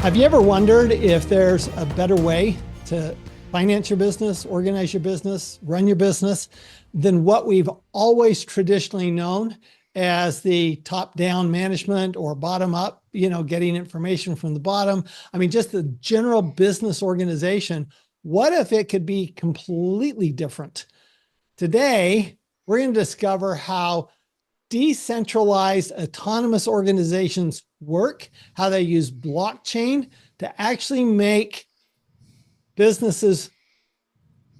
Have you ever wondered if there's a better way to finance your business, organize your business, run your business than what we've always traditionally known as the top-down management or bottom-up, getting information from the bottom? I mean, just the general business organization. What if it could be completely different? Today, we're going to discover how decentralized autonomous organizations work, how they use blockchain to actually make businesses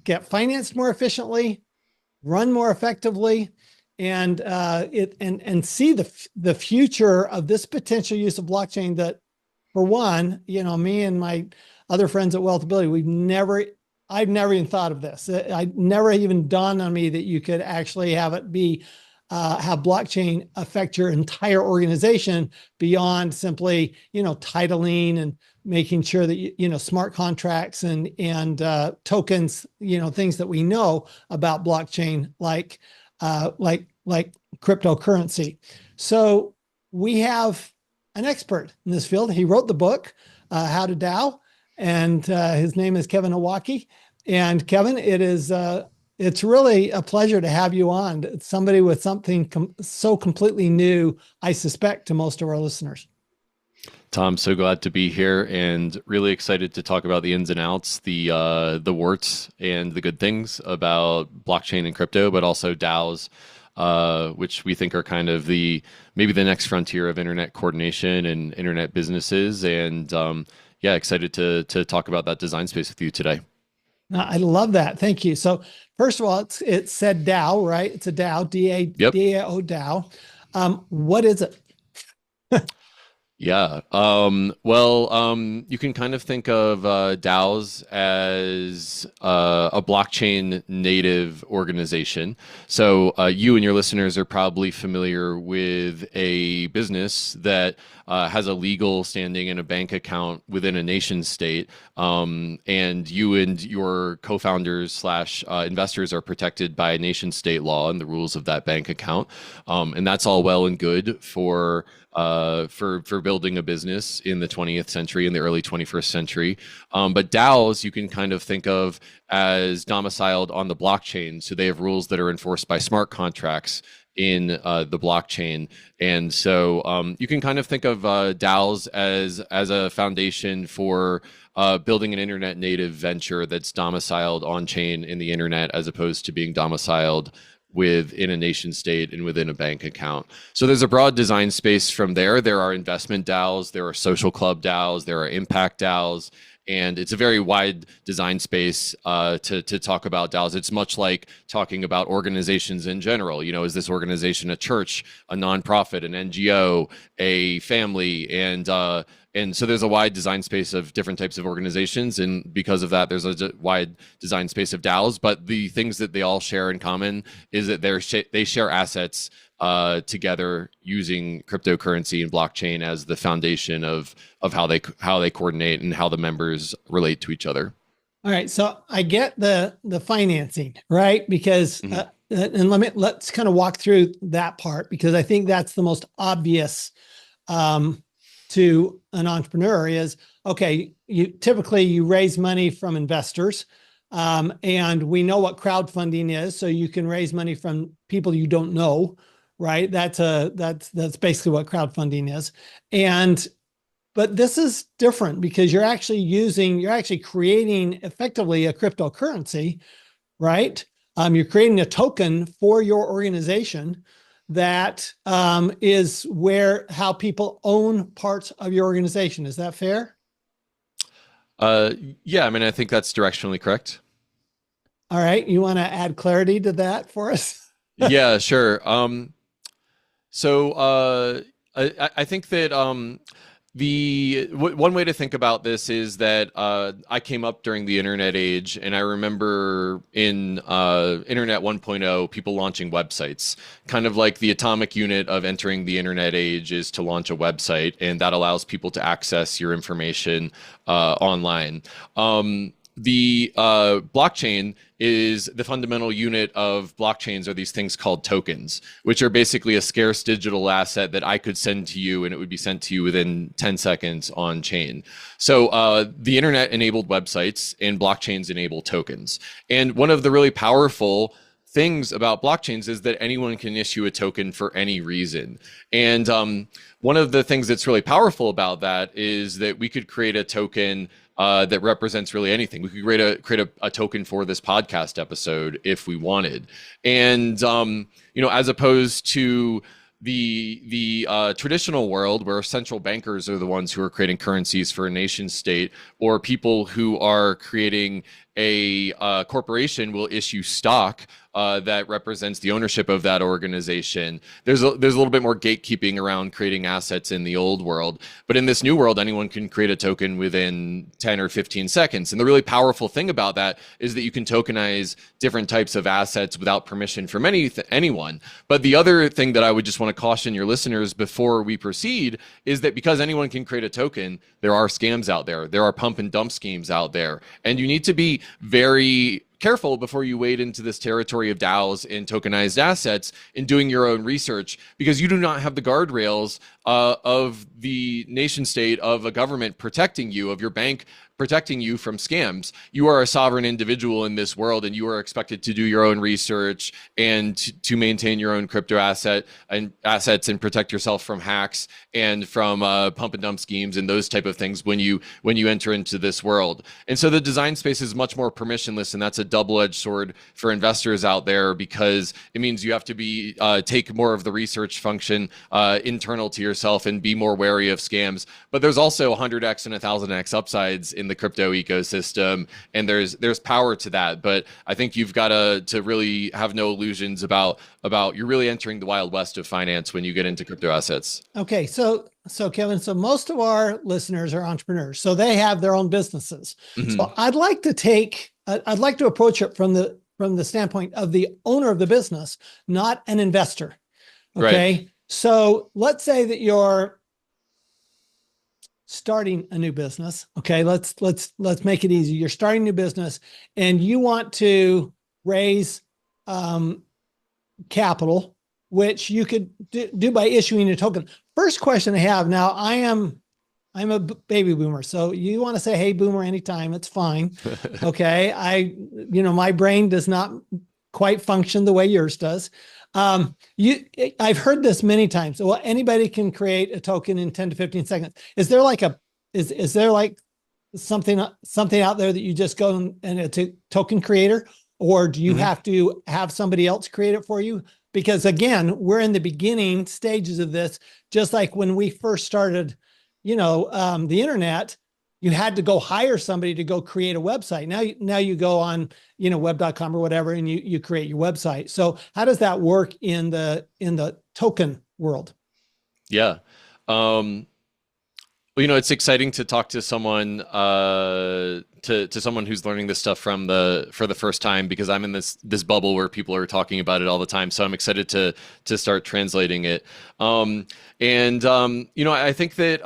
get financed more efficiently, run more effectively, and see the future of this potential use of blockchain. That, for one, me and my other friends at WealthAbility, I've never even thought of this. I never even dawned on me that you could actually have it be have blockchain affect your entire organization beyond simply, titling and making sure that, smart contracts and tokens, things that we know about blockchain, like cryptocurrency. So we have an expert in this field. He wrote the book, How to DAO, and his name is Kevin Owocki. And Kevin, it's really a pleasure to have you on. It's somebody with something so completely new, I suspect, to most of our listeners. Tom, so glad to be here and really excited to talk about the ins and outs, the warts and the good things about blockchain and crypto, but also DAOs, which we think are kind of maybe the next frontier of internet coordination and internet businesses. And excited to talk about that design space with you today. I love that. Thank you. So first of all, it said DAO, right? It's a DAO, D-A-O DAO. What is it? Yeah. You can kind of think of DAOs as a blockchain native organization. So you and your listeners are probably familiar with a business that has a legal standing and a bank account within a nation state. And you and your co-founders / investors are protected by nation state law and the rules of that bank account. And that's all well and good for building a business in the 20th century, in the early 21st century. But DAOs, you can kind of think of as domiciled on the blockchain. So they have rules that are enforced by smart contracts in the blockchain. And so you can kind of think of DAOs as a foundation for building an internet native venture that's domiciled on chain in the internet, as opposed to being domiciled within a nation state and within a bank account. So there's a broad design space from there. There are investment DAOs, there are social club DAOs, there are impact DAOs, and it's a very wide design space to talk about DAOs. It's much like talking about organizations in general. Is this organization a church, a nonprofit, an NGO, a family? And so there's a wide design space of different types of organizations. And because of that, there's a wide design space of DAOs. But the things that they all share in common is that they share assets together using cryptocurrency and blockchain as the foundation of how they coordinate and how the members relate to each other. All right. So I get the financing, right? Because, and let's kind of walk through that part, because I think that's the most obvious to an entrepreneur is, okay, you typically raise money from investors, and we know what crowdfunding is. So you can raise money from people you don't know, right? That's basically what crowdfunding is. But this is different because you're actually creating effectively a cryptocurrency, right? You're creating a token for your organization that is how people own parts of your organization. Is that fair? Yeah, I mean, I think that's directionally correct. All right. You want to add clarity to that for us? Yeah, sure. So I think that one way to think about this is that I came up during the internet age, and I remember in Internet 1.0, people launching websites. Kind of like the atomic unit of entering the internet age is to launch a website, and that allows people to access your information online. the blockchain is the fundamental unit of blockchains are these things called tokens, which are basically a scarce digital asset that I could send to you and it would be sent to you within 10 seconds on chain. So the internet enabled websites and blockchains enable tokens. And one of the really powerful things about blockchains is that anyone can issue a token for any reason. And one of the things that's really powerful about that is that we could create a token that represents really anything. We could create a token for this podcast episode if we wanted. And as opposed to the traditional world where central bankers are the ones who are creating currencies for a nation state, or people who are creating a corporation will issue stock that represents the ownership of that organization. There's a little bit more gatekeeping around creating assets in the old world, but in this new world, anyone can create a token within 10 or 15 seconds. And the really powerful thing about that is that you can tokenize different types of assets without permission from anyone. But the other thing that I would just want to caution your listeners before we proceed is that because anyone can create a token, there are scams out there. There are pump and dump schemes out there. And you need to be very careful before you wade into this territory of DAOs and tokenized assets in doing your own research, because you do not have the guardrails of the nation state, of a government protecting you, of your bank protecting you from scams. You are a sovereign individual in this world, and you are expected to do your own research and to maintain your own crypto assets and protect yourself from hacks and from pump and dump schemes and those type of things when you enter into this world. And so the design space is much more permissionless, and that's a double-edged sword for investors out there, because it means you have to take more of the research function internal to yourself and be more wary of scams. But there's also 100x and 1000x upsides in the crypto ecosystem, and there's power to that. But I think you've got to really have no illusions about you're really entering the Wild West of finance when you get into crypto assets. Okay, so Kevin, so most of our listeners are entrepreneurs, so they have their own businesses. Mm-hmm. So I'd like to approach it from the standpoint of the owner of the business, not an investor. Okay, right. So let's say that you're starting a new business. Okay, let's make it easy. You're starting a new business and you want to raise capital, which you could do by issuing a token. First question I have now, I'm a baby boomer. So you want to say, hey, boomer, anytime, it's fine. Okay. My brain does not quite function the way yours does. I've heard this many times. Well, anybody can create a token in 10 to 15 seconds. Is there like is there like something out there that you just go and it's a token creator, or do you mm-hmm. have to have somebody else create it for you? Because again, we're in the beginning stages of this, just like when we first started, the internet, you had to go hire somebody to go create a website. Now you go on, web.com or whatever, and you create your website. So how does that work in the token world? Yeah. It's exciting to talk to someone, to someone who's learning this stuff for the first time, because I'm in this bubble where people are talking about it all the time. So I'm excited to start translating it. I think that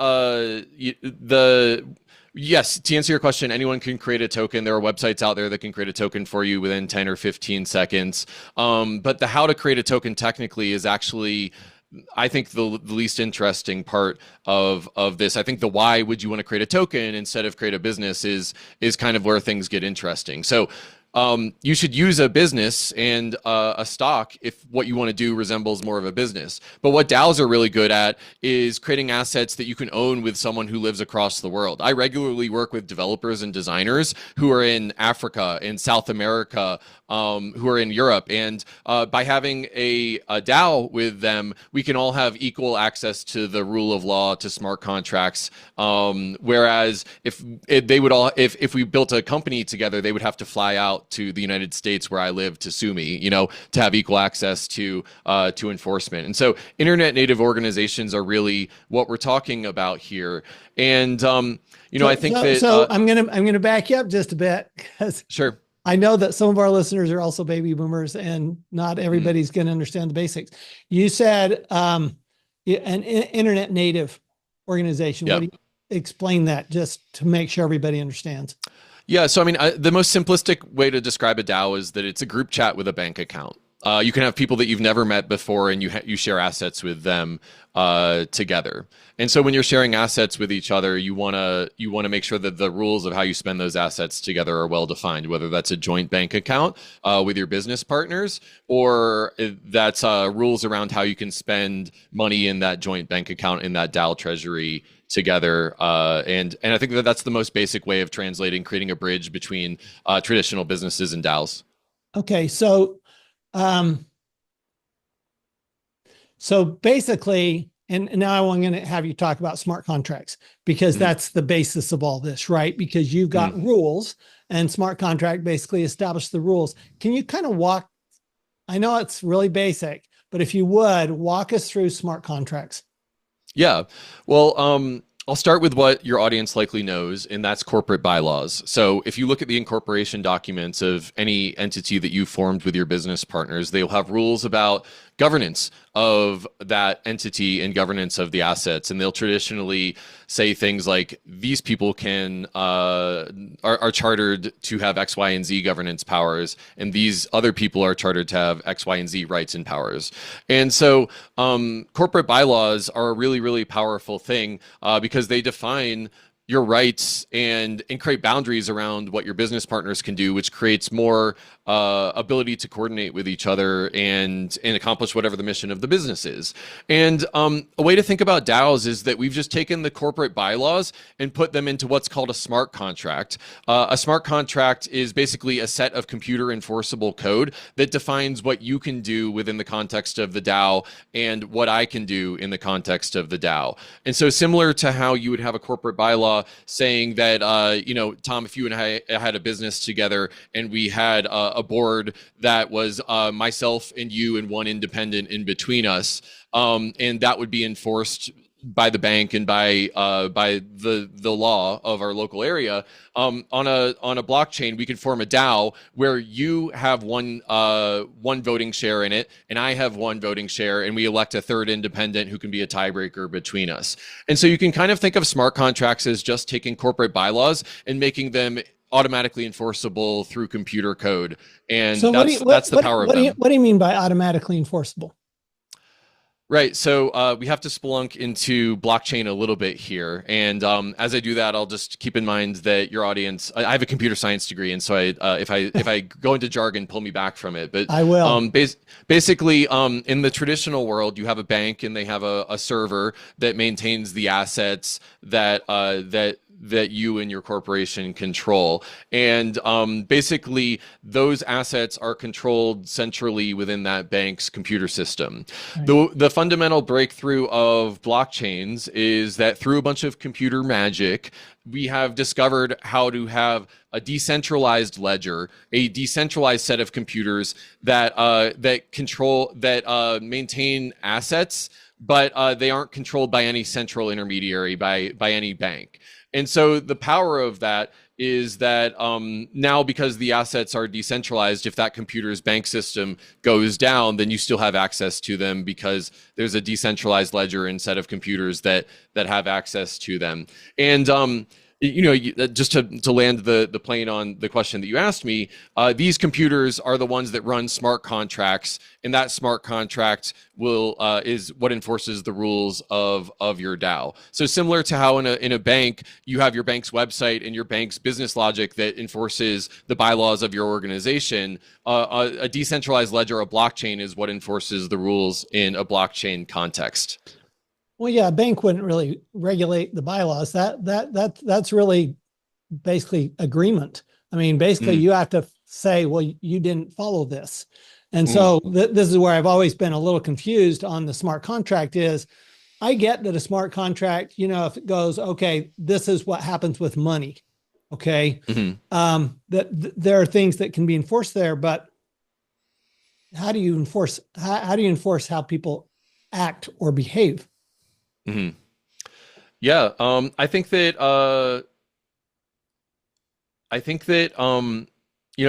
yes, to answer your question, anyone can create a token. There are websites out there that can create a token for you within 10 or 15 seconds. But the how to create a token technically is actually, I think, the least interesting part of this. I think the why would you want to create a token instead of create a business is kind of where things get interesting. So you should use a business and a stock if what you want to do resembles more of a business. But what DAOs are really good at is creating assets that you can own with someone who lives across the world. I regularly work with developers and designers who are in Africa, in South America, who are in Europe. And by having a DAO with them, we can all have equal access to the rule of law, to smart contracts. Whereas if we built a company together, they would have to fly out to the United States where I live to sue me, to have equal access to enforcement. And so internet native organizations are really what we're talking about here. And, I think I'm going to back you up just a bit, because sure. I know that some of our listeners are also baby boomers, and not everybody's going to understand the basics. You said an internet native organization. Yep. What do you explain that, just to make sure everybody understands? Yeah, so I mean, the most simplistic way to describe a DAO is that it's a group chat with a bank account. You can have people that you've never met before, and you share assets with them together. And so when you're sharing assets with each other, you wanna make sure that the rules of how you spend those assets together are well defined. Whether that's a joint bank account with your business partners, or that's rules around how you can spend money in that joint bank account in that DAO treasury together, and I think that that's the most basic way of creating a bridge between traditional businesses and DAOs. Okay, so basically, and now I'm going to have you talk about smart contracts, because that's the basis of all this, right? Because you've got rules, and smart contract basically establish the rules. Can you kind of walk? I know it's really basic, but if you would walk us through smart contracts. Yeah. Well, I'll start with what your audience likely knows, and that's corporate bylaws. So if you look at the incorporation documents of any entity that you formed with your business partners, they'll have rules about governance of that entity and governance of the assets. And they'll traditionally say things like, these people are chartered to have X, Y, and Z governance powers, and these other people are chartered to have X, Y, and Z rights and powers. And so corporate bylaws are a really, really powerful thing because they define your rights and create boundaries around what your business partners can do, which creates more ability to coordinate with each other and accomplish whatever the mission of the business is. And a way to think about DAOs is that we've just taken the corporate bylaws and put them into what's called a smart contract. A smart contract is basically a set of computer enforceable code that defines what you can do within the context of the DAO and what I can do in the context of the DAO. And so similar to how you would have a corporate bylaw saying that, Tom, if you and I had a business together and we had a board that was myself and you and one independent in between us, and that would be enforced by the bank and by the law of our local area, on a blockchain, we could form a DAO where you have one voting share in it, and I have one voting share, and we elect a third independent who can be a tiebreaker between us. And so you can kind of think of smart contracts as just taking corporate bylaws and making them automatically enforceable through computer code. And So that's the power of them. What do you mean by automatically enforceable? Right. So we have to spelunk into blockchain a little bit here. And as I do that, I'll just keep in mind that your audience, I have a computer science degree. And so if I go into jargon, pull me back from it. But I will. Basically, in the traditional world, you have a bank and they have a server that maintains the assets that you and your corporation control. And basically, those assets are controlled centrally within that bank's computer system. Right. The fundamental breakthrough of blockchains is that through a bunch of computer magic, we have discovered how to have a decentralized ledger, a decentralized set of computers that maintain assets, but they aren't controlled by any central intermediary, by any bank. And so the power of that is that now, because the assets are decentralized, if that computer's bank system goes down, then you still have access to them because there's a decentralized ledger and set of computers that have access to them. And just to land the plane on the question that you asked me, these computers are the ones that run smart contracts, and that smart contract is what enforces the rules of your DAO. So similar to how in a bank you have your bank's website and your bank's business logic that enforces the bylaws of your organization, a decentralized ledger, a blockchain, is what enforces the rules in a blockchain context. Well, yeah, a bank wouldn't really regulate the bylaws. That's really basically agreement. I mean, basically you have to say, well, you didn't follow this. And so this is where I've always been a little confused on the smart contract is, I get that a smart contract, if it goes, okay, this is what happens with money. Okay. That there are things that can be enforced there, but how do you enforce how people act or behave? Yeah, I think that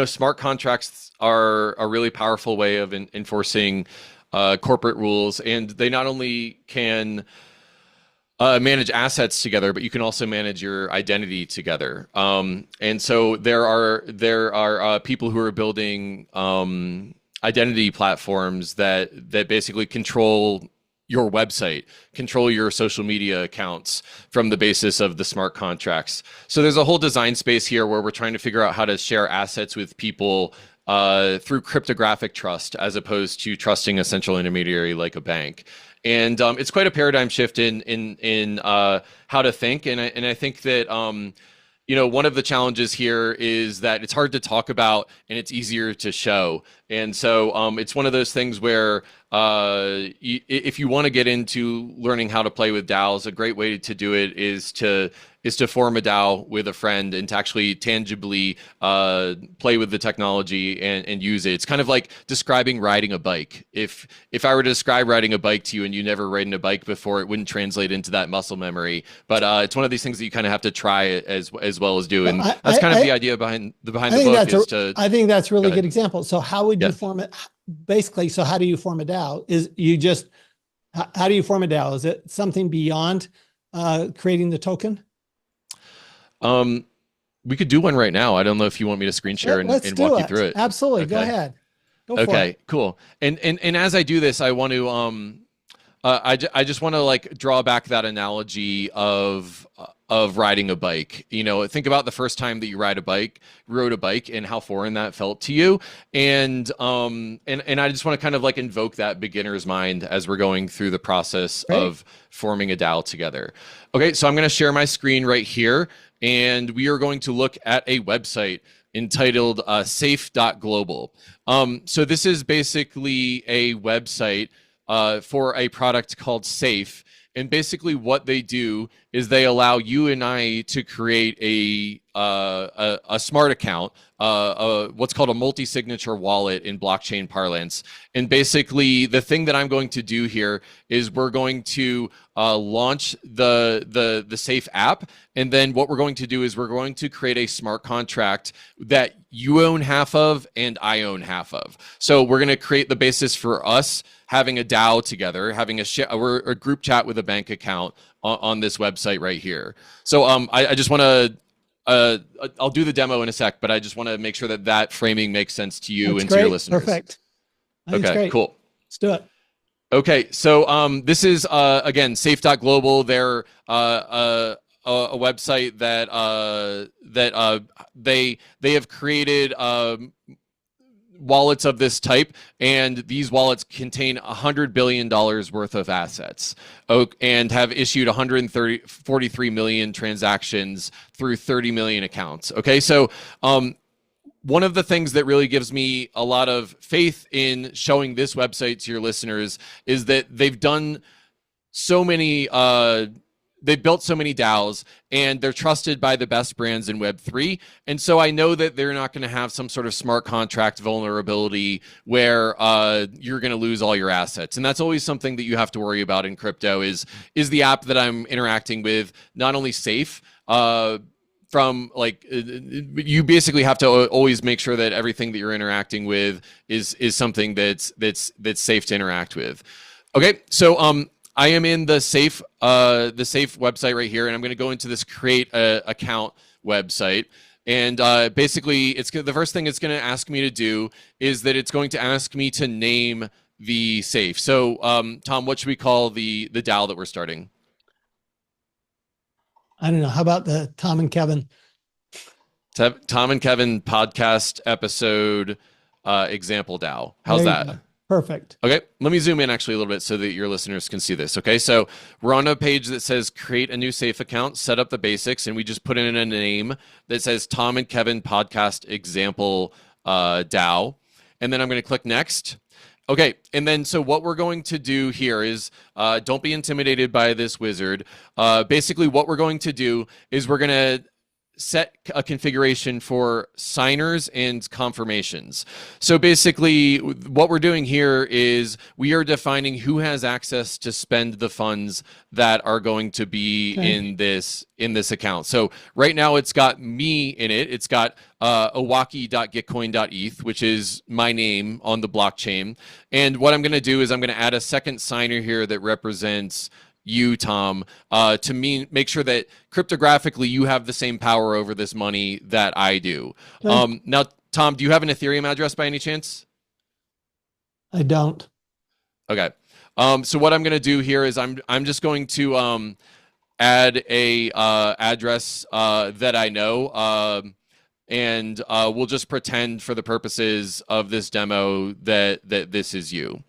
smart contracts are a really powerful way of enforcing corporate rules, and they not only can manage assets together, but you can also manage your identity together. And so there are people who are building identity platforms that basically control your website, control your social media accounts from the basis of the smart contracts. So there's a whole design space here where we're trying to figure out how to share assets with people through cryptographic trust, as opposed to trusting a central intermediary like a bank. And it's quite a paradigm shift in how to think. And I think that one of the challenges here is that it's hard to talk about and it's easier to show. And so it's one of those things where if you want to get into learning how to play with DAOs, a great way to do it is to form a DAO with a friend and to actually tangibly play with the technology and use it. It's kind of like describing riding a bike. If I were to describe riding a bike to you and you never ridden a bike before, it wouldn't translate into that muscle memory. But it's one of these things that you kind of have to try as well as do. And that's kind of the idea behind the book. I think that's a really good example. So how would you form it? Basically, so how do you form a DAO? How do you form a DAO? Is it something beyond creating the token? We could do one right now. I don't know if you want me to screen share and walk you through it. Absolutely. Okay. Go ahead. Go for it. Okay, cool. And as I do this, I want to I just want to like draw back that analogy of riding a bike. Think about the first time that you rode a bike and how foreign that felt to you. And I just want to kind of like invoke that beginner's mind as we're going through the process of forming a DAO together. Okay, so I'm going to share my screen right here, and we are going to look at a website entitled safe.global. So this is basically a website for a product called Safe. And basically what they do is they allow you and I to create a smart account, what's called a multi-signature wallet in blockchain parlance. And basically the thing that I'm going to do here is we're going to launch the Safe app. And then what we're going to do is we're going to create a smart contract that you own half of and I own half of. So we're going to create the basis for us having a DAO together, having a group chat with a bank account on this website right here. So I just want to, I'll do the demo in a sec, but I just want to make sure that framing makes sense to you and to your listeners. Perfect. Okay, cool. Let's do it. Okay, so this is, again, safe.global. They're a website that they have created wallets of this type, and these wallets contain $100 billion worth of assets and have issued 143 million transactions through 30 million accounts. Okay, so one of the things that really gives me a lot of faith in showing this website to your listeners is that they've done so many they've built so many DAOs, and they're trusted by the best brands in Web3. And so I know that they're not going to have some sort of smart contract vulnerability where you're going to lose all your assets. And that's always something that you have to worry about in crypto is the app that I'm interacting with not only safe, from like you basically have to always make sure that everything that you're interacting with is something that's safe to interact with. Okay, so I am in the Safe website right here, and I'm going to go into this create account website. And basically, the first thing it's going to ask me to do is that it's going to ask me to name the Safe. So, Tom, what should we call the DAO that we're starting? I don't know. How about the Tom and Kevin? Tom and Kevin podcast episode example DAO. How's that? Perfect. Okay, let me zoom in actually a little bit so that your listeners can see this. Okay, so we're on a page that says create a new Safe account, set up the basics, and we just put in a name that says Tom and Kevin podcast example DAO. And then I'm going to click next. Okay, and then so what we're going to do here is, don't be intimidated by this wizard. Basically what we're going to do is we're going to set a configuration for signers and confirmations. So basically what we're doing here is we are defining who has access to spend the funds that are going to be in this account. So right now it's got me in it. It's got Owocki.Gitcoin.eth, which is my name on the blockchain. And what I'm going to do is I'm going to add a second signer here that represents you, Tom, to make sure that cryptographically you have the same power over this money that I do. Okay. Now, Tom, do you have an Ethereum address by any chance? I don't. Okay. So what I'm going to do here is I'm just going to add a address that I know, and we'll just pretend for the purposes of this demo that this is you.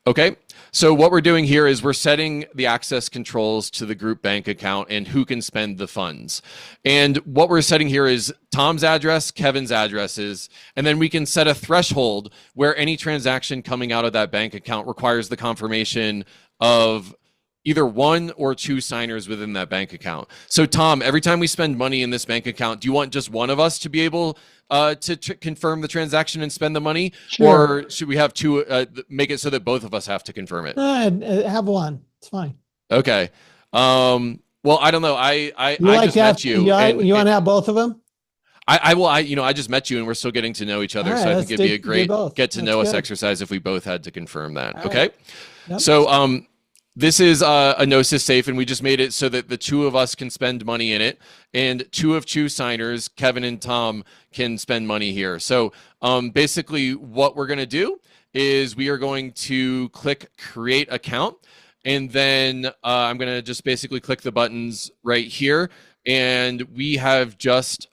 Okay. So what we're doing here is we're setting the access controls to the group bank account and who can spend the funds. And what we're setting here is Tom's address, Kevin's addresses, and then we can set a threshold where any transaction coming out of that bank account requires the confirmation of either one or two signers within that bank account. So Tom, every time we spend money in this bank account, do you want just one of us to be able to confirm the transaction and spend the money? Sure. Or should we have two, make it so that both of us have to confirm it? Have one. It's fine. Okay. Well, I don't know. I just met you. You want to have both of them? I just met you and we're still getting to know each other. All right, so I think it'd be a great get to know us good. exercise if we both had to confirm that. All Okay. right. Yep. So, this is a Gnosis safe, and we just made it so that the two of us can spend money in it, and two of two signers, Kevin and Tom, can spend money here. So basically what we're going to do is we are going to click create account, and then I'm going to just basically click the buttons right here, and we have just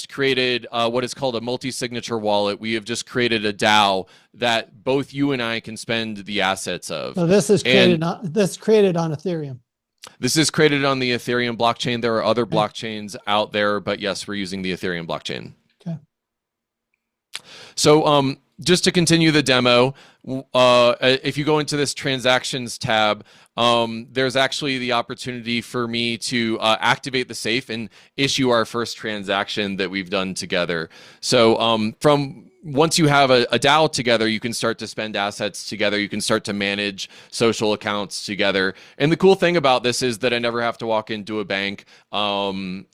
created what is called a multi-signature wallet. We have just created a DAO that both you and I can spend the assets of. So this is created on Ethereum. This is created on the Ethereum blockchain. There are other blockchains out there, but yes, we're using the Ethereum blockchain. Okay. So just to continue the demo, if you go into this transactions tab, there's actually the opportunity for me to activate the safe and issue our first transaction that we've done together. So once you have a DAO together, you can start to spend assets together. You can start to manage social accounts together. And the cool thing about this is that I never have to walk into a bank and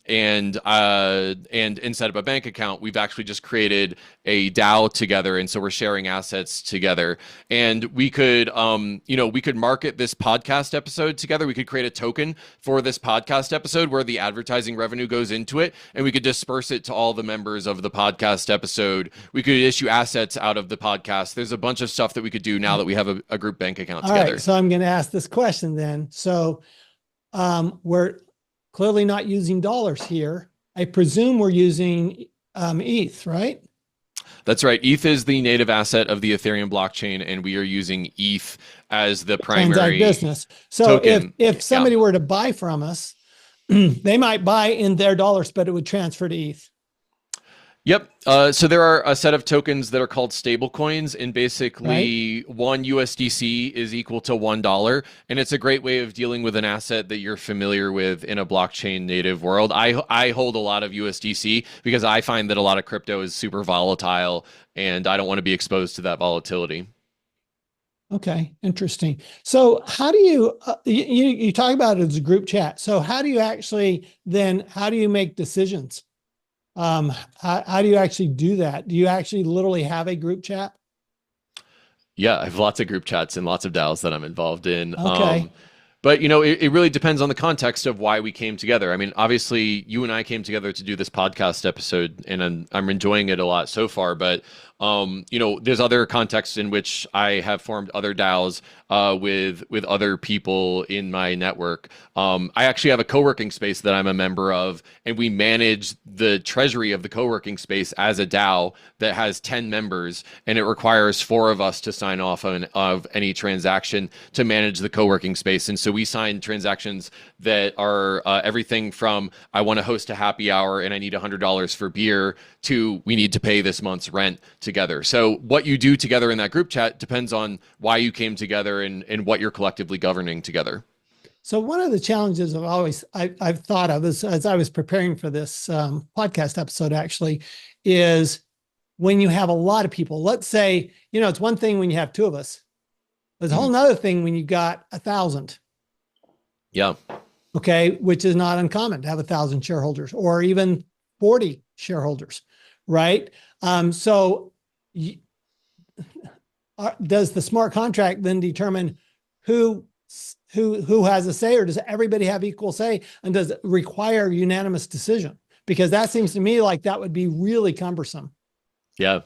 set up a bank account. We've actually just created a DAO together, and so we're sharing assets together. And we could, we could market this podcast episode together. We could create a token for this podcast episode where the advertising revenue goes into it, and we could disperse it to all the members of the podcast episode. We could issue assets out of the podcast. There's a bunch of stuff that we could do now that we have a group bank account together. All right, so I'm going to ask this question then. So we're clearly not using dollars here. I presume we're using ETH, right? That's right. ETH is the native asset of the Ethereum blockchain, and we are using ETH as the primary business. So token. if somebody were to buy from us, they might buy in their dollars, but it would transfer to ETH. Yep. So there are a set of tokens that are called stable coins, and basically one USDC is equal to $1. And it's a great way of dealing with an asset that you're familiar with in a blockchain native world. I hold a lot of USDC because I find that a lot of crypto is super volatile, and I don't want to be exposed to that volatility. Okay, interesting. So how do you, you talk about it as a group chat. So how do you actually how do you make decisions? How do you actually do that? Do you actually literally have a group chat? Yeah, I have lots of group chats and lots of DAOs that I'm involved in. Okay. But, it really depends on the context of why we came together. I mean, obviously, you and I came together to do this podcast episode, and I'm enjoying it a lot so far. But, there's other contexts in which I have formed other DAOs with other people in my network. I actually have a co-working space that I'm a member of, and we manage the treasury of the co-working space as a DAO that has 10 members, and it requires 4 of us to sign off of any transaction to manage the co-working space. And so we sign transactions that are everything from I want to host a happy hour and I need $100 for beer to we need to pay this month's rent together. So what you do together in that group chat depends on why you came together and what you're collectively governing together. So one of the challenges I've thought of as I was preparing for this podcast episode actually is when you have a lot of people. Let's say, it's one thing when you have 2 of us. There's a whole nother thing when you got 1,000. Yeah. Okay. Which is not uncommon to have 1,000 shareholders or even 40 shareholders. Right. So does the smart contract then determine who has a say, or does everybody have equal say? And does it require unanimous decision? Because that seems to me like that would be really cumbersome. Yeah.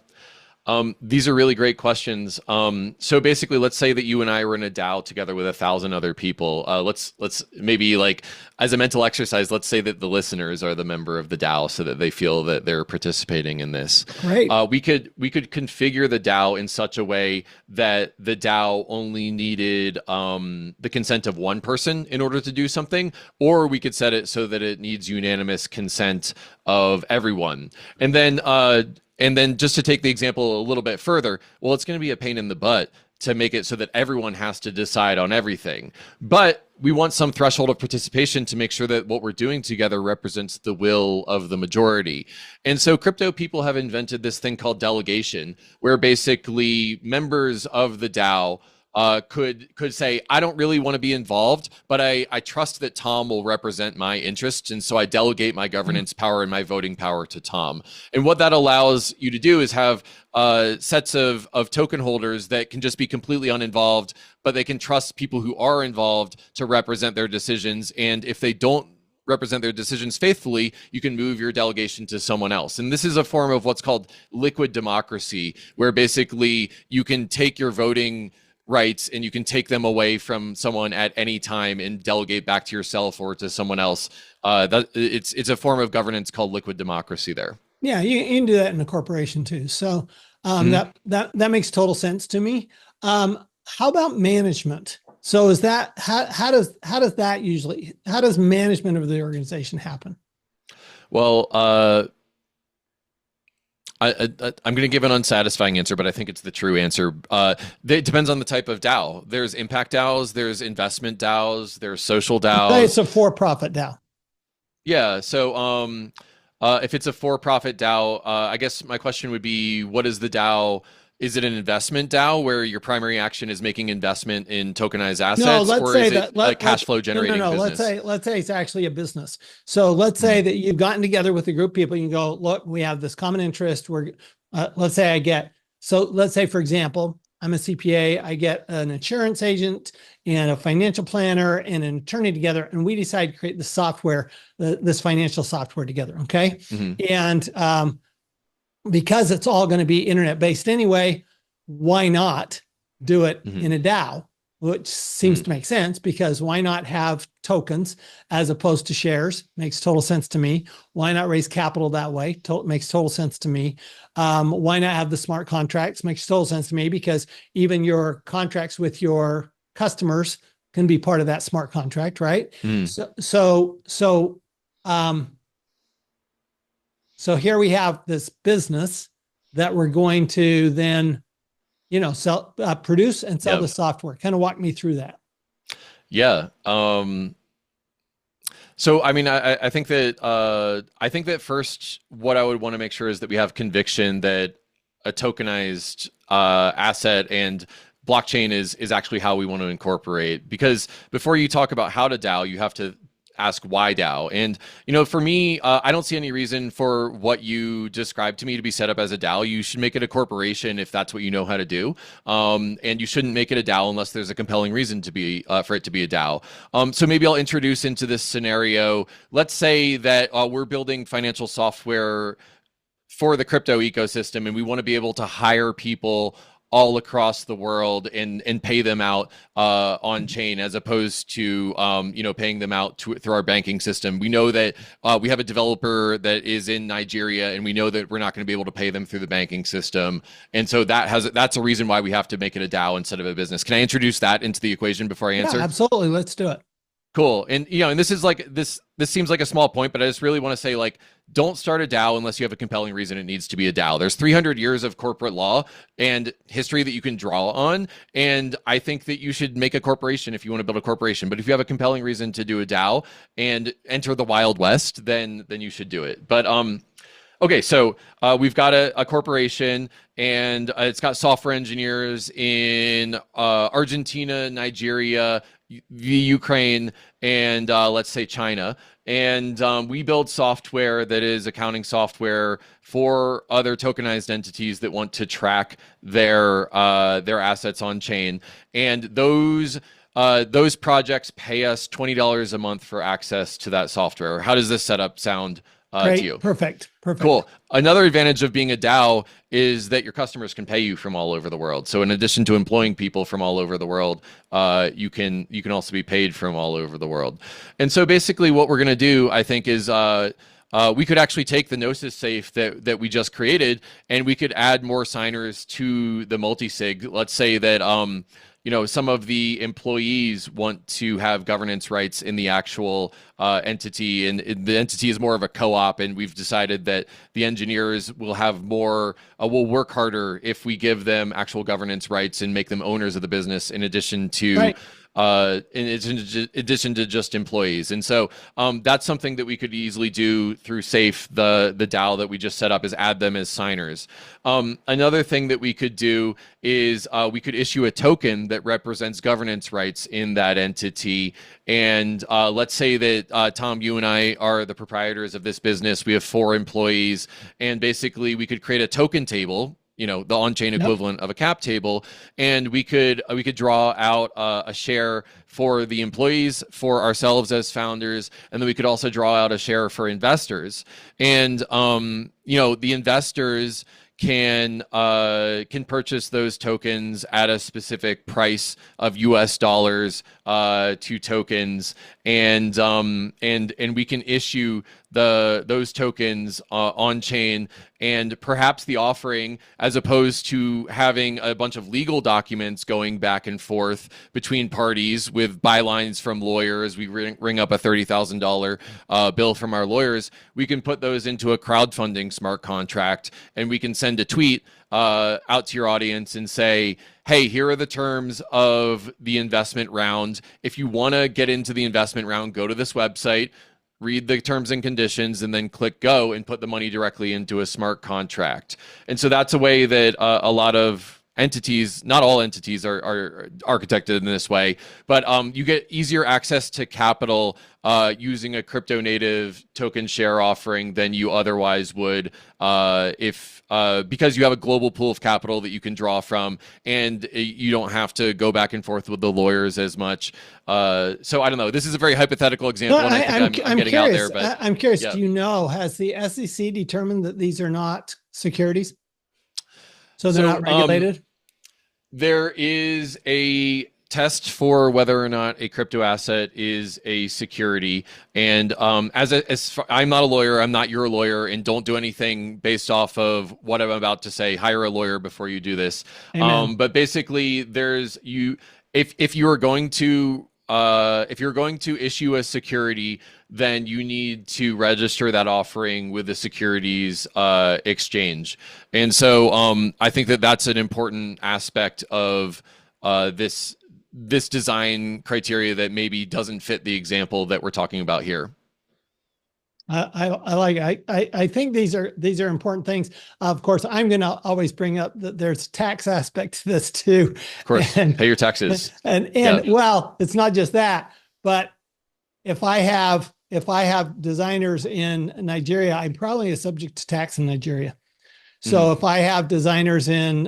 These are really great questions. So basically, let's say that you and I were in a DAO together with 1,000 other people. Let's maybe, like, as a mental exercise, let's say that the listeners are the member of the DAO so that they feel that they're participating in this. Great. We could configure the DAO in such a way that the DAO only needed the consent of one person in order to do something, or we could set it so that it needs unanimous consent of everyone. And then just to take the example a little bit further, well, it's going to be a pain in the butt to make it so that everyone has to decide on everything. But we want some threshold of participation to make sure that what we're doing together represents the will of the majority. And so crypto people have invented this thing called delegation, where basically members of the DAO could say, I don't really want to be involved, but I trust that Tom will represent my interests. And so I delegate my governance power and my voting power to Tom. And what that allows you to do is have sets of token holders that can just be completely uninvolved, but they can trust people who are involved to represent their decisions. And if they don't represent their decisions faithfully, you can move your delegation to someone else. And this is a form of what's called liquid democracy, where basically you can take your voting rights and you can take them away from someone at any time and delegate back to yourself or to someone else. It's a form of governance called liquid democracy there. Yeah, you can do that in a corporation too. So that makes total sense to me. How about management? So is that how does management of the organization happen? Well, I'm going to give an unsatisfying answer, but I think it's the true answer. It depends on the type of DAO. There's impact DAOs, there's investment DAOs, there's social DAOs. It's a for-profit DAO. Yeah. So if it's a for-profit DAO, I guess my question would be, what is the DAO? Is it an investment DAO where your primary action is making investment in tokenized assets, or is it a cash flow generating business? Let's say it's actually a business. So let's say that you've gotten together with a group of people. You can go, look, we have this common interest. Let's say, for example, I'm a CPA. I get an insurance agent and a financial planner and an attorney together, and we decide to create the software, this financial software together. Okay, and because it's all going to be internet-based anyway, why not do it in a DAO, which seems to make sense, because why not have tokens as opposed to shares? Makes total sense to me. Why not raise capital that way? Makes total sense to me. Why not have the smart contracts? Makes total sense to me, because even your contracts with your customers can be part of that smart contract, right? So here we have this business that we're going to then, produce and sell the software. Kind of walk me through that. Yeah. So, I mean, I think that first, what I would want to make sure is that we have conviction that a tokenized asset and blockchain is actually how we want to incorporate. Because before you talk about how to DAO, you have to ask why DAO. And, for me, I don't see any reason for what you described to me to be set up as a DAO. You should make it a corporation if that's what you know how to do. And you shouldn't make it a DAO unless there's a compelling reason to be for it to be a DAO. So maybe I'll introduce into this scenario. Let's say that we're building financial software for the crypto ecosystem, and we want to be able to hire people all across the world and pay them out on chain, as opposed to paying them out through our banking system. We know that we have a developer that is in Nigeria, and we know that we're not going to be able to pay them through the banking system, and so that's a reason why we have to make it a DAO instead of a business. Can I introduce that into the equation before I answer? Yeah, absolutely. Let's do it. Cool. And and this is like this seems like a small point, but I just really want to say, like, don't start a DAO unless you have a compelling reason it needs to be a DAO. There's 300 years of corporate law and history that you can draw on, and I think that you should make a corporation if you want to build a corporation. But if you have a compelling reason to do a DAO and enter the Wild West, then you should do it. But okay, so we've got a corporation, and it's got software engineers in Argentina, Nigeria, the Ukraine, and let's say China. And we build software that is accounting software for other tokenized entities that want to track their assets on chain. And those those projects pay us $20 a month for access to that software. How does this setup sound to you? Perfect. Cool. Another advantage of being a DAO is that your customers can pay you from all over the world. So in addition to employing people from all over the world, you can also be paid from all over the world. And so basically what we're going to do, I think, is we could actually take the Gnosis safe that we just created, and we could add more signers to the multi-sig. Let's say that some of the employees want to have governance rights in the actual entity, and the entity is more of a co-op, and we've decided that the engineers will have more, will work harder if we give them actual governance rights and make them owners of the business in addition to Right. in addition to just employees. And so that's something that we could easily do through SAFE, the DAO that we just set up, is add them as signers. Another thing that we could do is we could issue a token that represents governance rights in that entity. And let's say that, Tom, you and I are the proprietors of this business. We have 4 employees, and basically we could create a token table, the on-chain equivalent of a cap table, and we could draw out a share for the employees, for ourselves as founders, and then we could also draw out a share for investors. And the investors can purchase those tokens at a specific price of US dollars to tokens, and we can issue those tokens on chain, and perhaps the offering, as opposed to having a bunch of legal documents going back and forth between parties with bylines from lawyers, we ring up a $30,000 bill from our lawyers, we can put those into a crowdfunding smart contract, and we can send a tweet out to your audience and say, hey, here are the terms of the investment round. If you want to get into the investment round, go to this website, read the terms and conditions, and then click go and put the money directly into a smart contract. And so that's a way that a lot of entities, not all entities are architected in this way, but you get easier access to capital using a crypto native token share offering than you otherwise would because you have a global pool of capital that you can draw from, and you don't have to go back and forth with the lawyers as much. So I don't know. This is a very hypothetical example, and I think I'm getting curious. out there. But I'm curious. Yeah. Do you know, has the SEC determined that these are not securities? So they're not regulated? There is a test for whether or not a crypto asset is a security. And I'm not a lawyer, I'm not your lawyer, and don't do anything based off of what I'm about to say. Hire a lawyer before you do this. But basically, if you're going to issue a security, then you need to register that offering with the securities exchange. And so I think that that's an important aspect of this design criteria that maybe doesn't fit the example that we're talking about here. I think these are important things. Of course, I'm going to always bring up that there's tax aspect to this too. Of course, pay your taxes. And well, it's not just that, but if I have designers in Nigeria, I'm probably subject to tax in Nigeria. So if I have designers in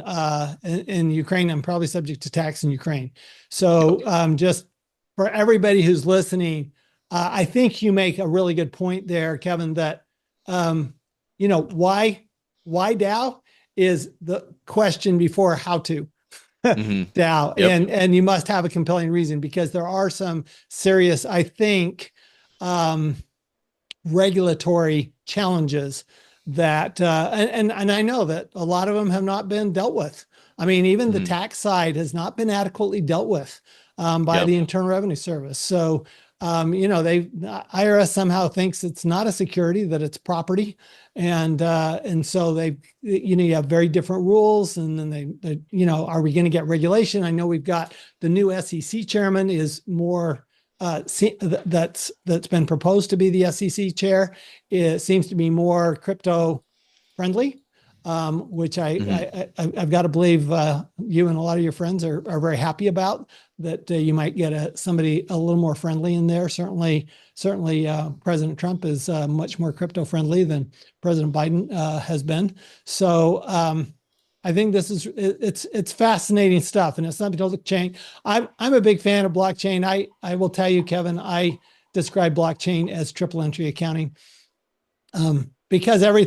Ukraine, I'm probably subject to tax in Ukraine. So just for everybody who's listening, I think you make a really good point there, Kevin, that, why DAO is the question before how to DAO. Yep. And you must have a compelling reason, because there are some serious, I think, regulatory challenges that, and I know that a lot of them have not been dealt with. I mean, even the tax side has not been adequately dealt with by the Internal Revenue Service. So, IRS somehow thinks it's not a security, that it's property. And so you have very different rules, and then they are we going to get regulation? I know we've got the new SEC chairman is more, that's been proposed to be the SEC chair. It seems to be more crypto friendly, which I've got to believe you and a lot of your friends are very happy about, that you might get somebody a little more friendly in there. Certainly, President Trump is much more crypto friendly than President Biden has been. So I think it's fascinating stuff, and it's something to change. I'm a big fan of blockchain. I will tell you, Kevin, I describe blockchain as triple entry accounting, because every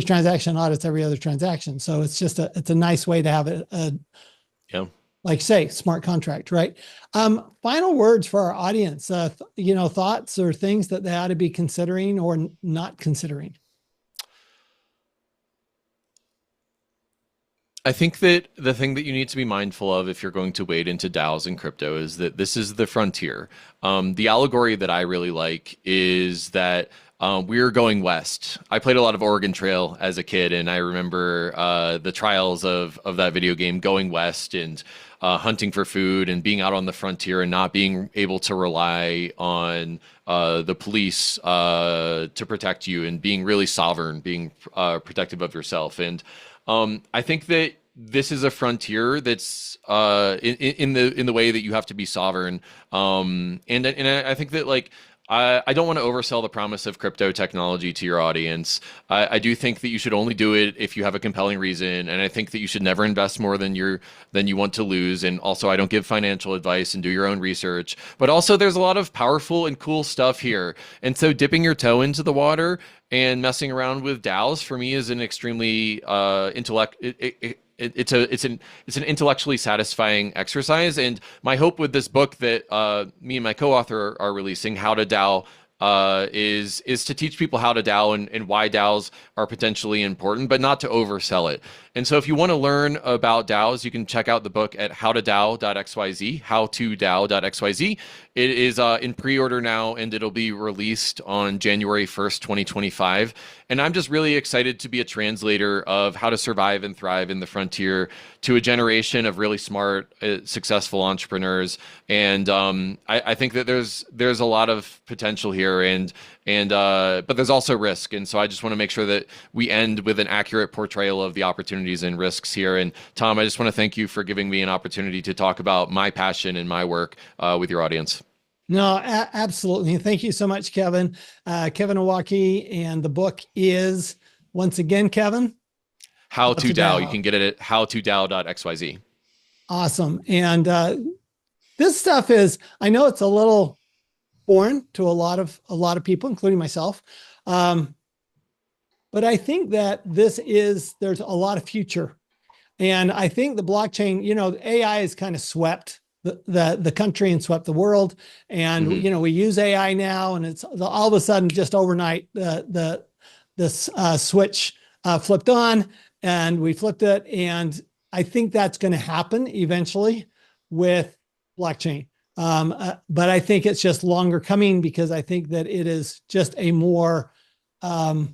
transaction audits every other transaction. So it's just it's a nice way to have Yeah. like say smart contract, right? Final words for our audience, thoughts or things that they ought to be considering or not considering. I think that the thing that you need to be mindful of if you're going to wade into DAOs and crypto is that this is the frontier. The allegory that I really like is that we're going west. I played a lot of Oregon Trail as a kid, and I remember the trials of that video game, going west and hunting for food and being out on the frontier and not being able to rely on the police to protect you, and being really sovereign, being protective of yourself. And I think that this is a frontier that's in the way that you have to be sovereign. And I think that I don't want to oversell the promise of crypto technology to your audience. I do think that you should only do it if you have a compelling reason, and I think that you should never invest more than you want to lose. And also, I don't give financial advice, and do your own research. But also, there's a lot of powerful and cool stuff here, and so dipping your toe into the water and messing around with DAOs for me is an extremely it's an intellectually satisfying exercise. And my hope with this book that me and my co-author are releasing, How to DAO, is to teach people how to DAO and why DAOs are potentially important, but not to oversell it. And so if you want to learn about DAOs, you can check out the book at howtodao.xyz, howtodao.xyz. It is in pre-order now, and it'll be released on January 1st, 2025. And I'm just really excited to be a translator of how to survive and thrive in the frontier to a generation of really smart, successful entrepreneurs. And I think that there's a lot of potential here, but there's also risk. And so I just want to make sure that we end with an accurate portrayal of the opportunities and risks here. And Tom, I just want to thank you for giving me an opportunity to talk about my passion and my work with your audience. No, absolutely. Thank you so much, Kevin. Kevin Owocki, and the book is, once again, Kevin? How to DAO. You can get it at howtodao.xyz. Awesome. And this stuff is, I know it's a little foreign to a lot of people, including myself. But I think that there's a lot of future. And I think the blockchain, AI has kind of swept the country and swept the world. And, we use AI now, and it's all of a sudden, just overnight, the switch flipped on, and we flipped it. And I think that's going to happen eventually with blockchain. But I think it's just longer coming, because I think that it is just a more, I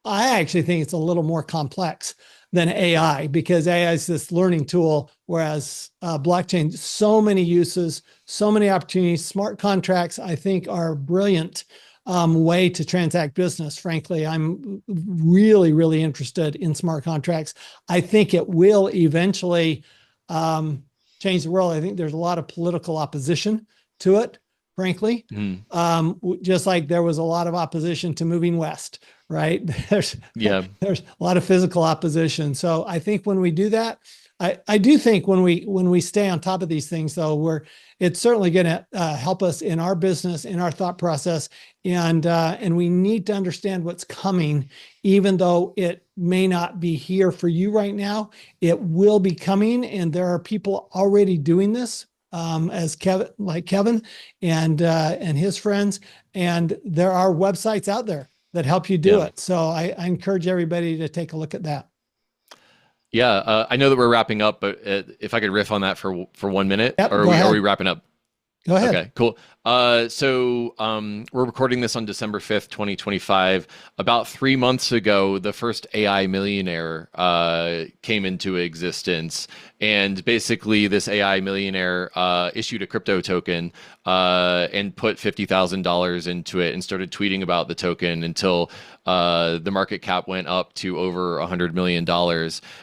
actually think it's a little more complex than AI, because AI is this learning tool, whereas blockchain, so many uses, so many opportunities. Smart contracts, I think, are a brilliant way to transact business. Frankly, I'm really, really interested in smart contracts. I think it will eventually change the world. I think there's a lot of political opposition to it, frankly. Just like there was a lot of opposition to moving west, right? There's a lot of physical opposition. So I think when we do that, I do think when we stay on top of these things, though, it's certainly going to help us in our business, in our thought process, and we need to understand what's coming, even though it may not be here for you right now. It will be coming, and there are people already doing this, as Kevin and his friends, and there are websites out there that help you do it. So I encourage everybody to take a look at that. Yeah, I know that we're wrapping up, but if I could riff on that for 1 minute, or are we wrapping up? Go ahead. Okay, cool. So we're recording this on December 5th, 2025. About 3 months ago, the first AI millionaire came into existence. And basically, this AI millionaire issued a crypto token and put $50,000 into it and started tweeting about the token until the market cap went up to over $100 million.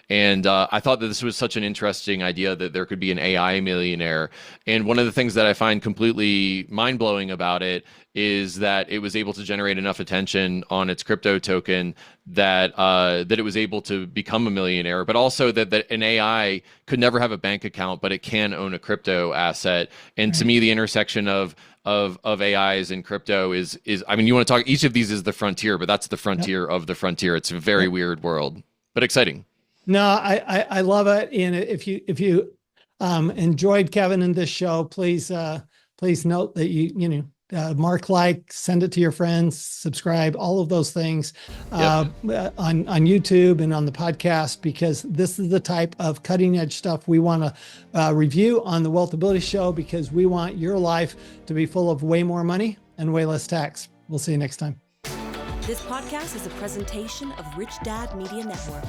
And I thought that this was such an interesting idea, that there could be an AI millionaire. And one of the things that I find completely mind-blowing about it is that it was able to generate enough attention on its crypto token that that it was able to become a millionaire, but also that an AI could never have a bank account, but it can own a crypto asset. And to me, the intersection of AIs and crypto is I mean, you want to talk, each of these is the frontier, but that's the frontier of the frontier. It's a very weird world, but exciting. No, I love it. And if you enjoyed Kevin in this show, please note that you mark, like, send it to your friends, subscribe, all of those things on YouTube and on the podcast, because this is the type of cutting edge stuff we want to review on the WealthAbility Show, because we want your life to be full of way more money and way less tax. We'll see you next time. This podcast is a presentation of Rich Dad Media Network.